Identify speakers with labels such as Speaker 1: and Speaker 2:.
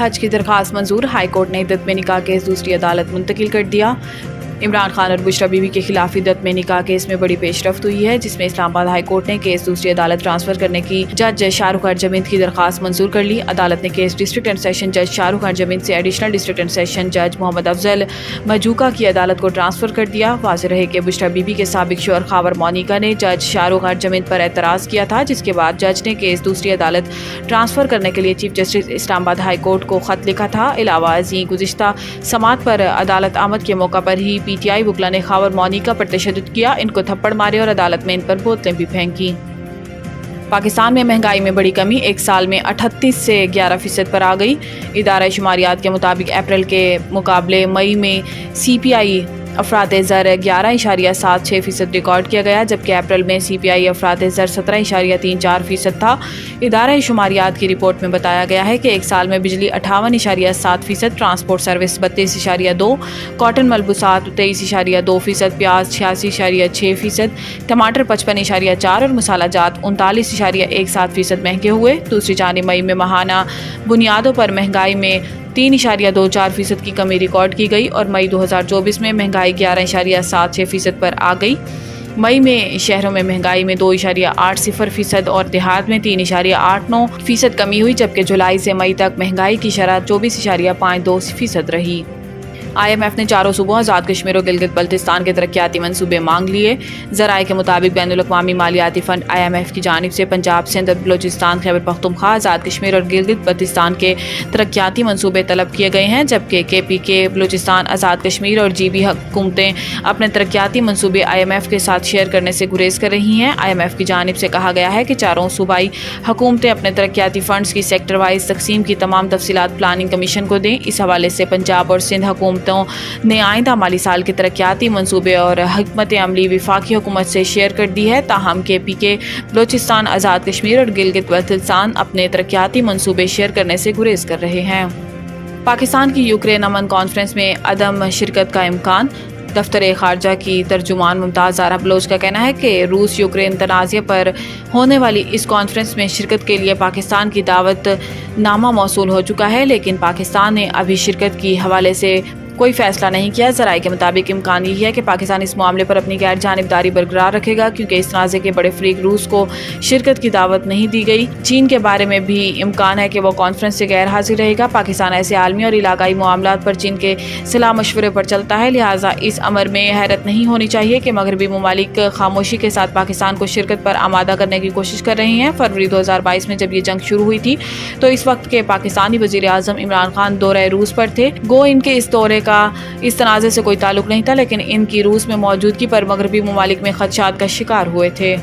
Speaker 1: हज की दरख्वास्त मंजूर, हाई कोर्ट ने इद्दत में निकाह केस दूसरी अदालत मुंतकिल कर दिया। इमरान खान और बुशरा बीबी के खिलाफ इद्दत में निकाह केस में बड़ी पेशरफ्त हुई है, जिसमें इस्लामाबाद हाई कोर्ट ने केस दूसरी अदालत ट्रांसफर करने की जज शाहरुख हरजमींद की दरख्वास्त मंजूर कर ली। अदालत ने केस डिस्ट्रिक्ट एंड सेशन जज शाहरुख हरजमींद से एडिशनल डिस्ट्रिक्ट एंड सेशन जज मोहम्मद अफजल मजूका की अदालत को ट्रांसफर कर दिया। वाज़ेह रहे कि बुशरा बीबी के साबिक शौहर खावर मोनिका ने जज शाहरुख हरजमींद पर एतराज़ किया था, जिसके बाद जज ने केस दूसरी अदालत ट्रांसफर करने के लिए chief justice Islamabad high court को खत लिखा था। इलावा अजी गुज़िश्ता समात पर अदालत आमद के मौका पर ही PTI वकला ने खावर मोनिका पर तशद्दुद किया, इनको थप्पड़ मारे और अदालत में इन पर बोतलें भी फेंकी। पाकिस्तान में महंगाई में बड़ी कमी एक साल में 38 से 11% पर आ गई। इदारा शुमारियात के मुताबिक अप्रैल के मुकाबले मई में CPI अफरात ज़र 11.76% रिकॉर्ड किया गया, जबकि अप्रैल में CPI अफरात ज़र 17.34% था। इदारा शुमारियात की रिपोर्ट में बताया गया है कि एक साल में बिजली 58.7%, ट्रांसपोर्ट सर्विस 32.2%, कॉटन मलबूसात 23.2%, प्याज 86.6%, टमाटर 55.4% और मसाला जात 39.17% महंगे हुए। दूसरी जानिब मई में माहाना बुनियादों पर महंगाई में 3.24% की कमी रिकॉर्ड की गई और मई 2024 में महंगाई 11.76% पर आ गई। मई में शहरों में महंगाई में 2.80% और देहात में 3.89% कमी हुई, जबकि जुलाई से मई तक महंगाई की शरह 24.52% रही। IMF ने चारों सूबों आज़ाद कश्मीर और गिलगित बल्तिस्तान के तरक्याती मंसूबे मांग लिए। ज़राए के मुताबिक बैनुल-अक़वामी मालियाती फ़ंड IMF की जानिब से पंजाब, सिंध, बलोचिस्तान, खैबर पख्तूनख्वा, आज़ाद कश्मीर और गिलगित बल्तिस्तान के तरक्याती मंसूबे तलब किए गए हैं, जबकि KPK, बलोचिस्तान, आज़ाद कश्मीर और GB हुकूमतें अपने तरक्याती मंसूबे IMF के साथ शेयर करने से गुरेज कर रही हैं। IMF की जानिब से कहा गया है कि चारों सूबाई हुकूमतें अपने तरक्याती फ़ंड्स की सेक्टर वाइज तकसीम की तमाम तफसीलात प्लानिंग कमीशन को दें। इस हवाले से पंजाब और सिंध हुकूमत ने आइंदा माली साल के तरक्याती मंसूबे और हिकमत अमली वफाकी हुकूमत से शेयर कर दी है। ताहम KPK, बलोचिस्तान, आज़ाद कश्मीर और गिलगित बल्तिस्तान अपने तरक्याती मंसूबे शेयर करने से गुरेज कर रहे हैं। पाकिस्तान की यूक्रेन अमन कॉन्फ्रेंस में अदम शिरकत का इम्कान। दफ्तर खारजा की तर्जुमान मुमताज़ ज़ारा बलोच का कहना है कि रूस यूक्रेन तनाज़े पर होने वाली इस कॉन्फ्रेंस में शिरकत के लिए पाकिस्तान की दावत नामा मौसूल हो चुका है, लेकिन पाकिस्तान ने अभी शिरकत की हवाले से कोई फैसला नहीं किया। ज़राए के मुताबिक इम्कान यही है कि पाकिस्तान इस मामले पर अपनी गैर जानिबदारी बरकरार रखेगा, क्योंकि इस तनाज़े के बड़े फरीक रूस को शिरकत की दावत नहीं दी गई। चीन के बारे में भी इम्कान है कि वो कॉन्फ्रेंस से गैर हाजिर रहेगा। पाकिस्तान ऐसे आलमी और इलाकाई मामलात पर चीन के सलाह मशवरे पर चलता है, लिहाजा इस अमर में हैरत नहीं होनी चाहिए कि मगरबी ममालिक खामोशी के साथ पाकिस्तान को शिरकत पर आमादा करने की कोशिश कर रही हैं। फरवरी 2022 में जब ये जंग शुरू हुई थी तो इस वक्त के पाकिस्तानी वज़ीर आज़म इमरान खान दौरे रूस पर थे। गो इनके इस दौरे का इस तनाज़े से कोई ताल्लुक नहीं था, लेकिन इनकी रूस में मौजूदगी पर मगरबी ममालिक में खदशात का शिकार हुए थे।